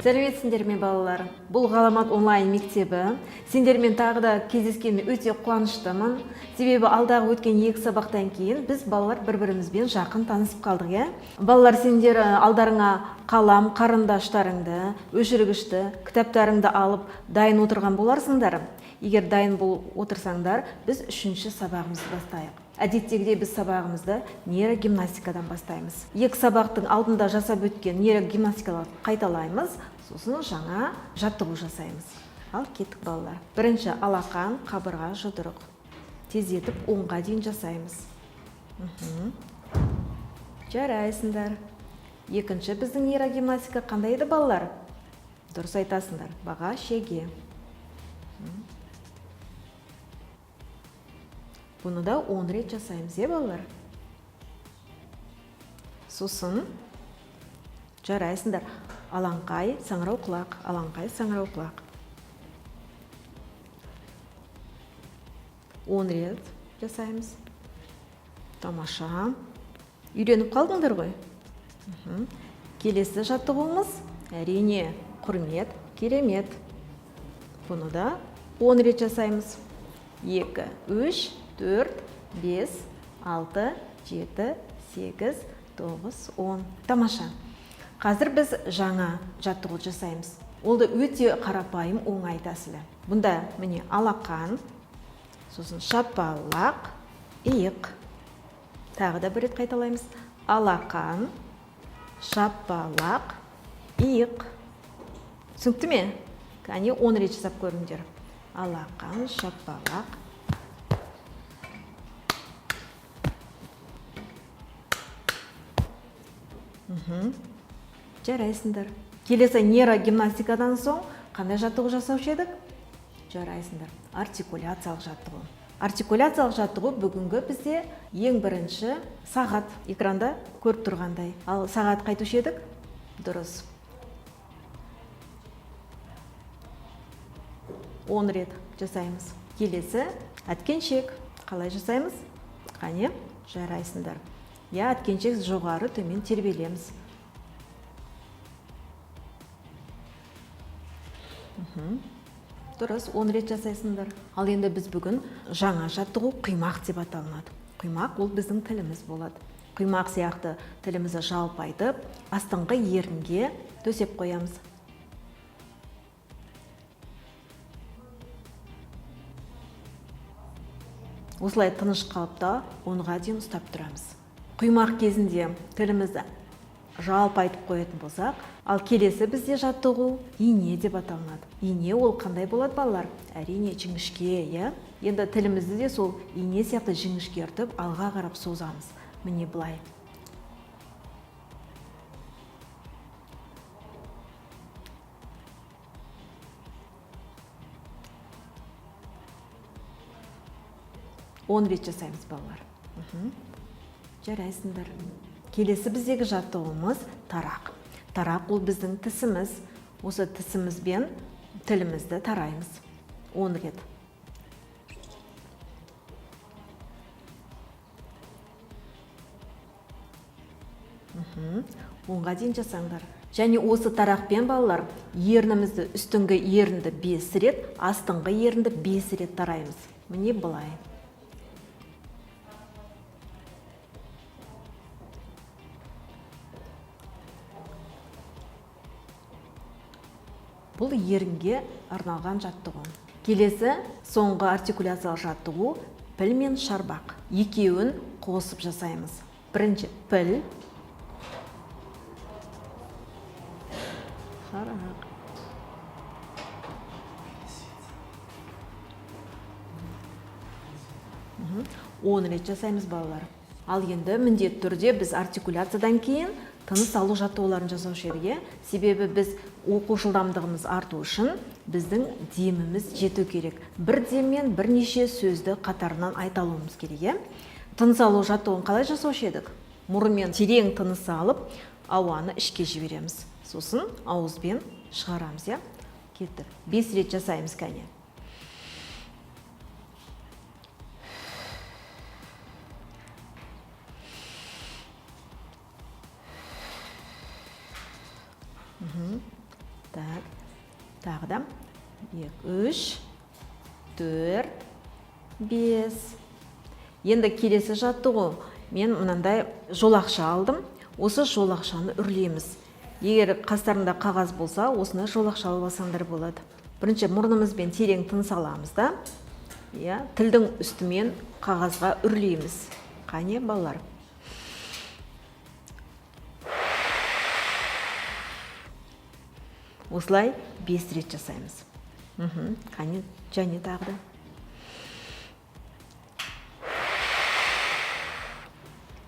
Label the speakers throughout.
Speaker 1: Сәлеметсіңдер ме балалар? Бұл ғаламат онлайн мектебі. Сендермен тағы да кездескеніме өте қуаныштымын. Себебі алдағы өткен 2 сабақтан кейін біз балалар бір-бірімізбен жақын танысып қалдық, иә? Балалар, сендер алдарыңа қалам, қарындаштарыңды, өшіргішті, кітаптарыңды алып дайын отырған боларсыңдар. Егер дайын отырсаңдар, біз 3-ші сабағымызды бастайық. Әдеттегідей біз сабағымызды нейрогимнастикадан бастаймыз. 2 сабақтың алдында жасап өткен нейрогимнастикаларды қайталаймыз, сосын жаңа жаттығу жасаймыз. Ал кеттік балалар. Бірінші алақан, қабырға, жұдырық. Тездетіп 10-ға дейін жасаймыз. Жарайсыңдар. Екінші біздің нейрогимнастика қандай еді балалар? Дұрыс айтасыңдар. Баға, шеге. Бұны да 10 рет жасаймыз, балалар. Сосын жарайсыңдар. Алаңқай, саңырау құлақ, алаңқай, саңырау құлақ. 10 рет жасаймыз. Тамаша. Үйреніп қалдыңдар ғой? Келесі жаттығуымыз әрине құрмет, керемет. Бұны да 10 рет жасаймыз. 2, 3, 4, 5, 6, 7, 8, 9, 10. Тамаша. Қазір біз жаңа жаттығу жасаймыз. Ол да өте қарапайым, оңай тәсілі. Бұнда міне алақан, сосын шапалақ, иық. Тағы да бір рет қайталаймыз. Алақан, шапалақ, иық. Түсінікті ме? Кәне 10 рет жасап көріңдер. Алақан, шапалақ. Жарайсыңдар. Келесі нейрогимнастикадан соң қандай жаттығу жасаушы едік? Жарайсыңдар. Артикуляциялық жаттығу. Артикуляциялық жаттығу бүгінгі бізде ең бірінші сағат. Экранда көріп тұрғандай. Ал сағат қайтушы едік? Дұрыс. 10 рет жасаймыз. Келесі әткеншек. Қалай жасаймыз? Қане? Жарайсыңдар. Я әткеншек жоғары төмен тербелеміз. Дұрыс, 10 рет жасайсыңдар. Ал енді біз бүгін жаңа жаттығу құймақ деп аталынады. Құймақ ол біздің тіліміз болады. Құймақ сияқты тілімізді жалпайтып, астыңғы ерінге төсеп қоямыз. Осылай тыныш қалыпта 10-ға дейін ұстап тұрамыз. Құймақ кезінде тілімізді жалпайтып қоятын болсақ, ал келесі бізде жаттығу ине деп аталынады. Ине ол қандай болады балалар? Әрине жіңішке, иә? Енді тілімізді де сол ине сияқты жіңішкертіп, алға қарап созамыз. Міне былай. Он рет жасаймыз балалар. Жарайсыңдар. Келесі біздегі жаттығуымыз тарақ. Тарақ ол біздің тісіміз. Осы тісімізбен тілімізді тараймыз. 10 рет. Онға дейін жасаңдар. Және осы тарақпен балалар ернімізді, үстіңгі ерінді 5 рет, астыңғы ерінді 5 рет тараймыз. Міне былай. Бұл ерінге арналған жаттығу. Келесі соңғы артикуляциялық жаттығу піл мен шарбақ. Екеуін қосып жасаймыз. Бірінші піл, шарбақ. Он рет жасаймыз балалар. Ал енді міндетті түрде біз артикуляциядан кейін тыныс алу жаттығуларын жасаушы едік. Себебі біз оқу жылдамдығымыз арту үшін біздің деміміз жету керек. Бір деммен бірнеше сөзді қатарынан айта алуымыз керек. Тыныс алу жаттығуын қалай жасаушы едік? Мұрынмен терең тыныс алып, ауаны ішке жібереміз. Сосын ауызбен шығарамыз. Кетті. 5 рет жасаймыз кәне. Так, тағы да 3, 4, 5. Енді келесі жаттығу. Мен мынандай жолақша алдым. Осы жолақшаны үрлейміз. Егер қастарында қағаз болса, осыны жолақша алып алсаңдар болады. Бірінші мұрнымызбен терең тыныс аламыз да, тілдің үстімен қағазға үрлейміз. Қане, балалар? Осылай 5 рет жасаймыз. Қане, және тағы да.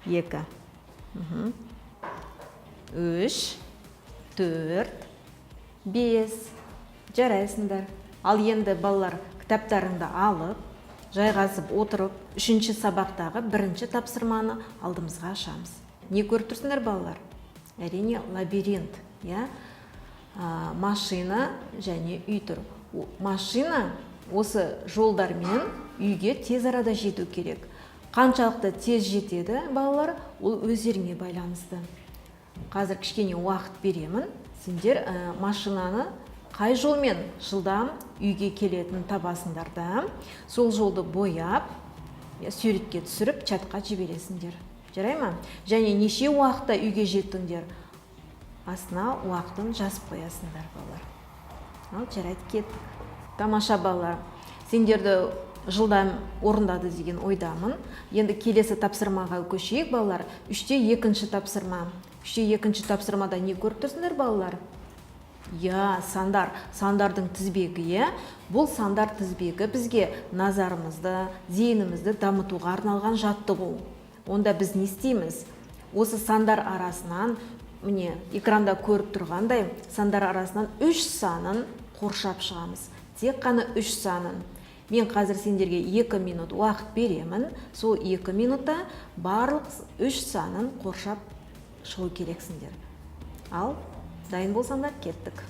Speaker 1: 2, 3, 4, 5. Жарайсыңдар. Ал енді балалар кітаптарыңды алып, жайғасып отырып, 3-ші сабақтағы 1-ші тапсырманы алдымызға ашамыз. Не көріп тұрсыңдар, балалар? Әрине, лабиринт. Машина және үй тұр. Машина осы жолдармен үйге тез арада жету керек. Қаншалықты тез жетеді, балалар, ол өздеріңе байланысты. Қазір кішкене уақыт беремін. Сендер машинаны қай жолмен жылдам үйге келетінін табасыңдар да, сол жолды бояп, суретке түсіріп, чатқа жібересіңдер. Жарай ма? Және неше уақытта үйге жеттіңдер, астына уақытын жазып қоясыңдар, балалар. Ал, жарайды, кеттік. Тамаша, балалар. Сендерді жылдам орындады деген ойдамын. Енді келесі тапсырмаға көшейік, балалар. 3-те 2-ші тапсырма. 3-те 2-ші тапсырмада не көріп тұрсыңдар, балалар? Сандар. Сандардың тізбегі, бұл сандар тізбегі бізге назарымызды, зейінімізді дамытуға арналған жаттығу. Онда біз не істейміз? Осы сандар арасынан, міне, экранда көріп тұрғандай, сандар арасынан 3 санын қоршап шығамыз. Тек қана 3 санын. Мен қазір сендерге 2 минут уақыт беремін. Сол 2 минутта барлық 3 санын қоршап шығу керексіңдер. Ал, дайын болсаңдар, кеттік.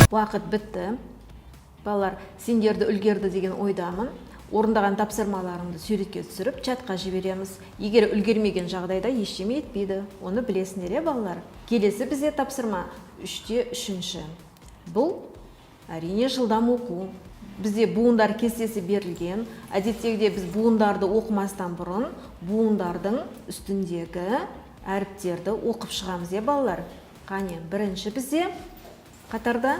Speaker 1: Уақыт бітті. Балалар, сендерді үлгерді деген ойдамын. Орындаған тапсырмаларыңды суретке түсіріп, чатқа жібереміз. Егер үлгермеген жағдайда ештеме етпейді. Оны білесіңдер, балалар. Келесі бізде тапсырма 3-те 3-ші. Бұл әрине жылдам оқу. Бізде буындар кестесі берілген. Әдеттегіде біз буындарды оқымастан бұрын буындардың үстіндегі әріптерді оқып шығамыз, балалар. Қане, бірінші бізде қатарда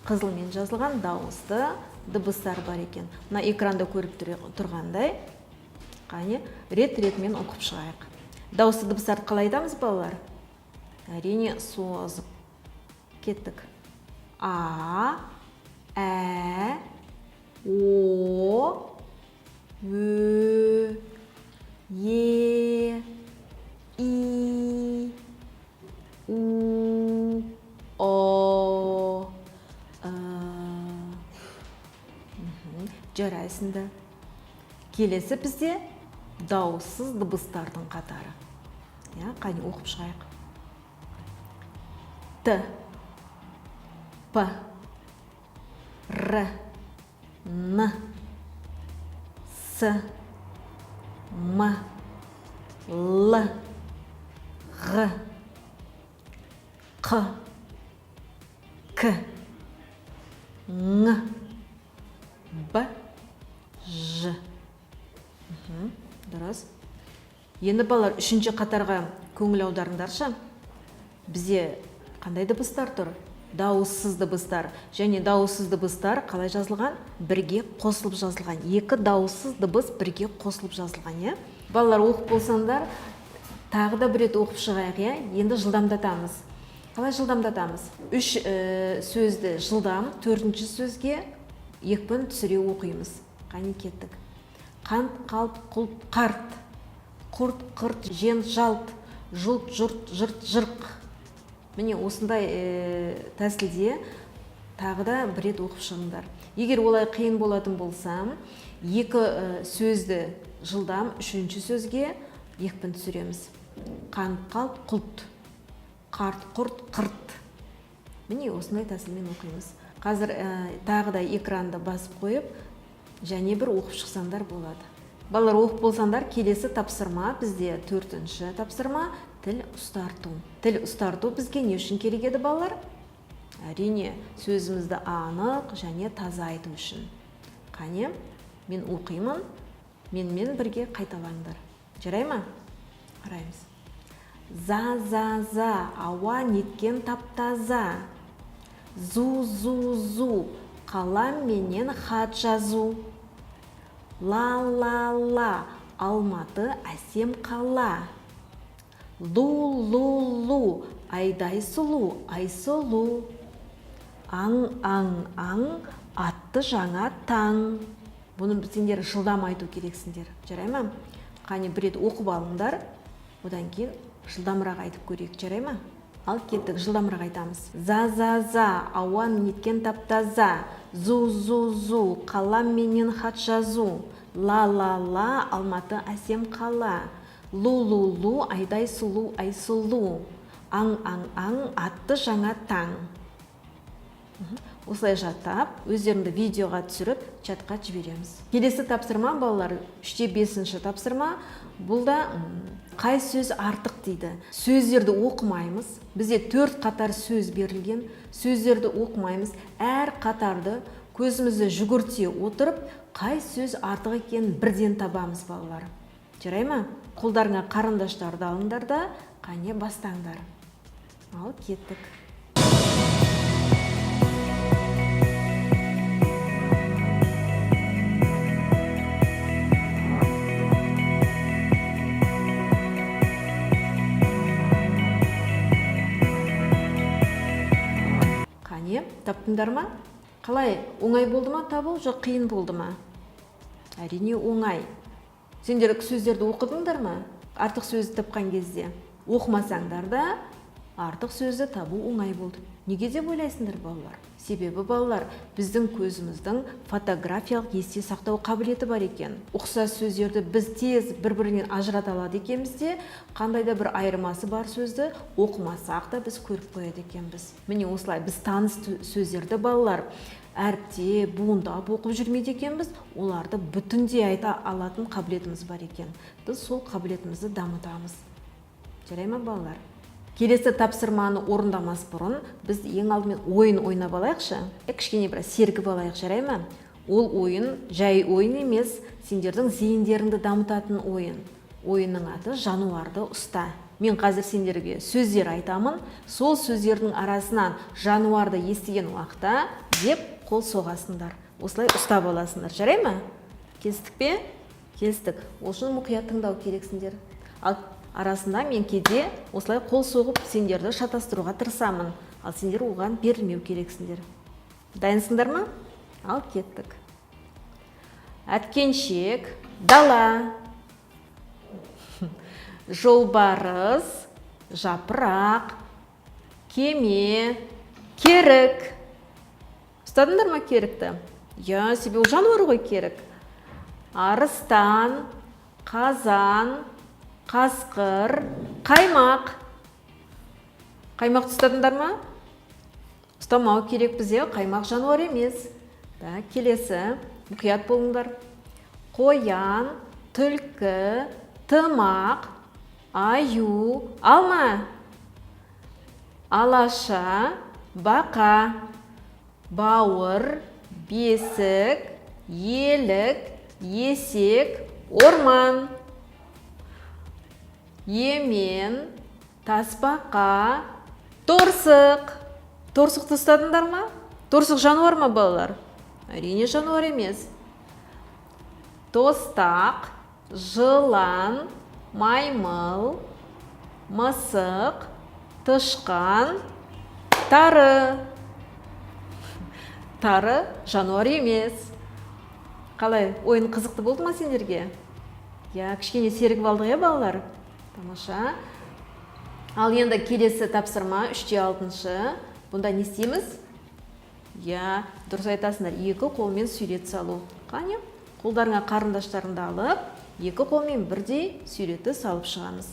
Speaker 1: қызылмен жазылған дауысты дыбыстар бар екен. Мына экранда көріп тұрғандай, қане, рет-ретмен оқып шығайық. Дауысты дыбыстарды қалай айтамыз, балалар? Әрине, созып, кеттік. А, Ә, О, Ö, Е, И, У, О, жарайсыңды. Келесі бізде дауыссыз дыбыстардың қатары. Қане оқып шығайық. Т, П, Р, Н, С, М, Л, Г, Қ, К, Ң, Б, Ж. Дұрыс. Енді балалар үшінші қатарға көңіл аударыңдаршы. Бізде қандай дыбыстар тұр? Дауыссыз дыбыстар. Және дауыссыз дыбыстар қалай жазылған? Бірге қосылып жазылған. Екі дауыссыз дыбыс бірге қосылып жазылған. Балалар оқып болсаңдар, тағы да бір рет оқып шығайық. Енді жылдамдатамыз. Қалай жылдамдатамыз? Үш сөзді жылдам, төртінші сөзге екпін түсіре оқимыз. Қане кеттік. Қант, қалт, құлт, қарт. Құрт, қырт, жен, жалт. Жұлт, жұрт, жырт, жырқ. Міне осындай тәсілде тағы да бір рет оқып шығыңдар. Егер олай қиын болатын болсам, екі сөзді жылдам, үшінші сөзге екпін түсіреміз. Қант, қалт, құлт. Қарт, құрт, қырт. Міне осындай тәсілмен оқимыз. Қазір тағы да экранды басып қойып, және бір оқып шықсаңдар болады. Балалар оқып болсаңдар, келесі тапсырма бізде төртінші тапсырма тіл ұстарту. Тіл ұстарту бізге не үшін керек еді балалар? Әрине, сөзімізді анық және таза айту үшін. Қане, мен оқимын, менімен бірге қайталаңдар. Жарай ма? Қараймыз. За, ауа неткен таптаза. Зу, қалам менен хат жазу. Ла, Алматы әсем қала. Лу, айдай сұлу, айсұлу. Аң, атты жаңа таң. Бұны сендер жылдам айту керексіңдер. Жарай ма? Қане бір рет оқып алыңдар, одан кейін жылдамырақ айтып көрейік. Жарай ма? Ал кеттік, жылдамырақ айтамыз. За, ауа неткен таптаза. Зу, қалам менен хат жазу. Ла, Алматы әсем қала. Лу, айдай сұлу, айсұлу. Аң, атты жаңа таң. Осылай жаттап, өздеріңді видеоға түсіріп, чатқа жібереміз. Келесі тапсырма, балалар, 3-те 5-ші тапсырма. Бұл да қай сөз артық дейді. Сөздерді оқымаймыз. Бізде 4 қатар сөз берілген. Сөздерді оқымаймыз. Әр қатарды көзімізді жүгірте отырып, қай сөз артық екенін бірден табамыз, балалар. Жарай ма? Қолдарыңа қарындаштарды алыңдар да, қане бастаңдар. Ал кеттік. Таптыңдар ма? Қалай, оңай болды ма табу, жоқ қиын болды ма? Әрине оңай. Сендер сөздерді оқыдыңдар ма? Артық сөзді тапқан кезде. Оқымасаңдар да артық сөзді табу оңай болды. Неге деп ойлайсыңдар балалар? Себебі балалар, біздің көзіміздің фотографиялық есте сақтау қабілеті бар екен. Ұқсас сөздерді біз тез бір-бірінен ажырата алады екенбізде, қандай да бір айырмасы бар сөзді оқымасақ та біз көріп қояды екенбіз. Міне осылай біз таныс сөздерді балалар әріпте, буындап оқып жүрмейді екенбіз, оларды бүтіндей айта алатын қабілетіміз бар екен. Біз сол қабілетімізді дамытамыз. Жарай ма балалар? Келесі тапсырманы орындамас бұрын, біз ең алдымен ойын ойнап алайықшы. Кішкене бір сергіп алайық, жарай ма? Ол ойын жай ойын емес, сендердің зейіндеріңді дамытатын ойын. Ойынның аты жануарды ұста. Мен қазір сендерге сөздер айтамын, сол сөздердің арасынан жануарды естіген уақытта деп қол соғасыңдар. Осылай ұстап аласыңдар, жарай ма? Келістік пе? Келістік. Ол үшін мұқият тыңдау керексіңдер. Ал арасында мен кейде осылай қол соғып сендерді шатастыруға тырысамын. ал сендер оған берілмеу керексіңдер. Дайынсыңдар ма? Ал кеттік. Әткеншек, дала, жолбарыс, жапырақ, кеме, керік. Ұстадыңдар ма керікті? Я, себе ол жануар ғой керік. Арыстан, қазан, қасқыр, қаймақ. Қаймақты ұстадыңдар ма? Ұстамау керек бізде, қаймақ жануар емес. Келесі, мұқият болыңдар. Қоян, түлкі, тымақ, аю, алма, алаша, бақа, бауыр, бесік, елік, есек, орман, емен, тасбақа, торсық. Торсықты ұстадыңдар ма? Торсық жануар ма, балалар? Әрине жануар емес. Тостақ, жылан, маймыл, мысық, тышқан, тары. Тары жануар емес. Қалай, ойын қызықты болды ма сендерге? Я, кішкене серігіп алдық, балалар? Тамаша. Ал енді келесі тапсырма, 3-6. Бұнда не істейміз? Я, дұрыс айтасыңдар, 2 қолмен сурет салу. Қане? Қолдарыңа қарындаштарыңды алып, 2 қолмен бірдей суретті салып шығамыз.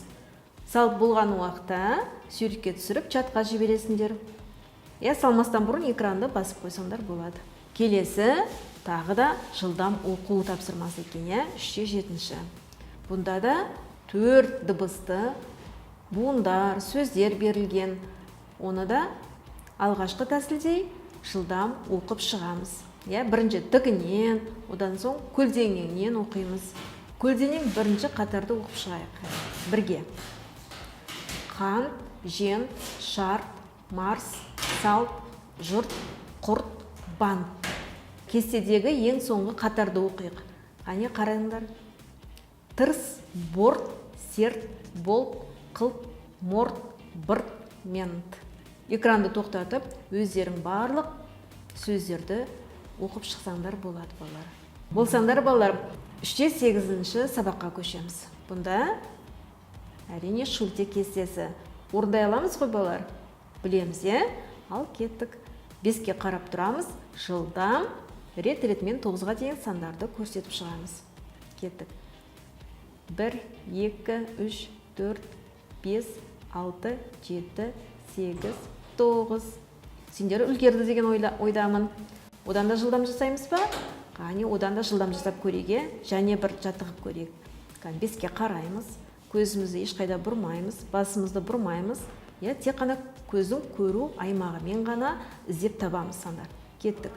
Speaker 1: Салып болған уақытта суретке түсіріп чатқа жібересіңдер. Я, салмастан бұрын экранды басып қойсаңдар болады. Келесі тағы да жылдам оқу тапсырмасы екен, 3-7. Бұнда да 4 дыбысты буындар, сөздер берілген. Оны да алғашқы тәсілдей жылдам оқып шығамыз. Бірінші тігінен, одан соң көлденеңнен оқимыз. Көлденең бірінші қатарды оқып шығайық. Бірге. Қант, жент, шарт, марс, салт, жұрт, құрт, бант. Кестедегі ең соңғы қатарды оқиық. Қане қараңдар. Тырс, борт, серт, болт, қылт, морт, бырт, мент. Экранды тоқтатып, өздерің барлық сөздерді оқып шықсаңдар болады, балалар. Болсаңдар, балалар, 3-8 сабаққа көшеміз. Бұнда әрине шульте кестесі. Орындай аламыз ғой, балалар? Білеміз, Ал кеттік. 5-ке қарап тұрамыз. Жылдам рет-ретмен 9-ға дейін сандарды көрсетіп шығамыз. Кеттік. 1, 2, 3, 4, 5, 6, 7, 8, 9. Сендер үлгерді деген ойдамын. Одан да жылдам жасаймыз ба? Қане, одан да жылдам жасап көреге, және бір жаттығып көрек. 5-ке қараймыз, көзімізді ешқайда бұрмаймыз, басымызды бұрмаймыз. Тек қана көздің көру аймағымен ғана іздеп табамыз сандар. Кеттік.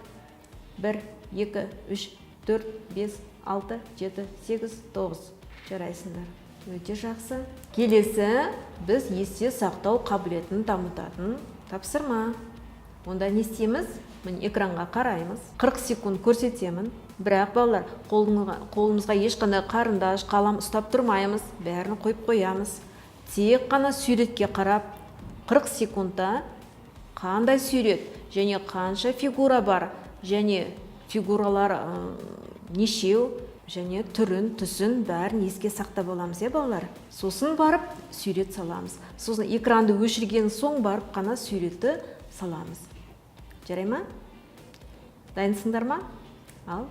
Speaker 1: 1, 2, 3, 4, 5, 6, 7, 8, 9. Жарайсыңдар. Өте жақсы. Келесі біз есте сақтау қабілетін дамытатын тапсырма. Онда не істейміз? Экранға қараймыз. 40 секунд көрсетемін. Бірақ, балалар, қолымызға ешқандай қарындаш, қалам ұстап тұрмаймыз. Бәрін қойып қоямыз. Тек қана суретке қарап, 40 секундта қандай сурет және қанша фигура бар, және фигуралар нешеу, және түрін, түсін бәрін еске сақтап аламыз, балалар. Сосын барып сурет саламыз. Сосын экранды өшірген соң барып қана суретті саламыз. Жарай ма? Дайынсыңдар ма? Ал,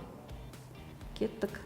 Speaker 1: кеттік.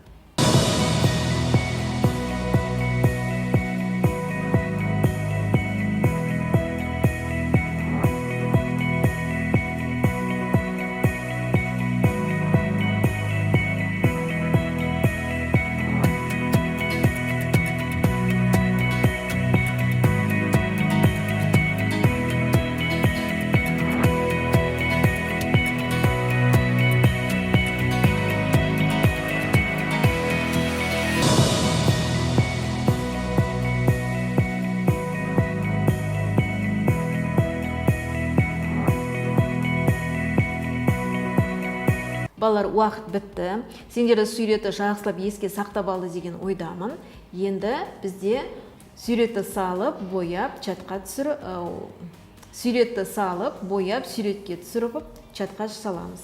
Speaker 1: Балалар, уақыт бітті. Сендерді суретті жақсылап еске сақтап алды деген ойдамын. Енді бізде суретті салып, бояп, чатқа түсіріп, Суретті салып, бояп, суретке түсіріп, чатқа саламыз.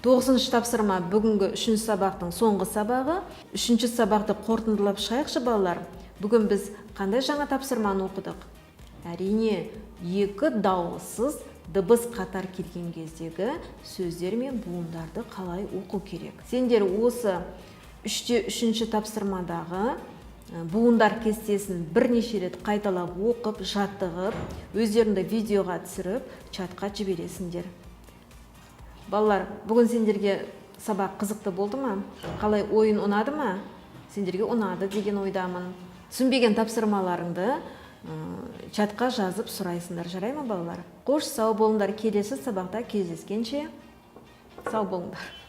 Speaker 1: 9-шы тапсырма бүгінгі 3-ші сабақтың соңғы сабағы. 3-ші сабақты қорытындылап шығайықшы балалар. Бүгін біз қандай жаңа тапсырманы оқыдық? Әрине, екі дауыссыз дыбыс қатар келген кездегі сөздер мен буындарды қалай оқу керек. Сендер осы 3-ші тапсырмадағы буындар кестесін бірнеше рет қайталап оқып, жаттығып, өздеріңді видеоға түсіріп, чатқа жібересіңдер. Балалар, бүгін сендерге сабақ қызықты болды ма? Қалай, ойын ұнады ма? Сендерге ұнады деген ойдамын. Түсінбеген тапсырмаларыңды чатқа жазып сұрайсыңдар, жарай ма балалар? Қош, сау болыңдар, келесі сабақта кездескенше сау болыңдар.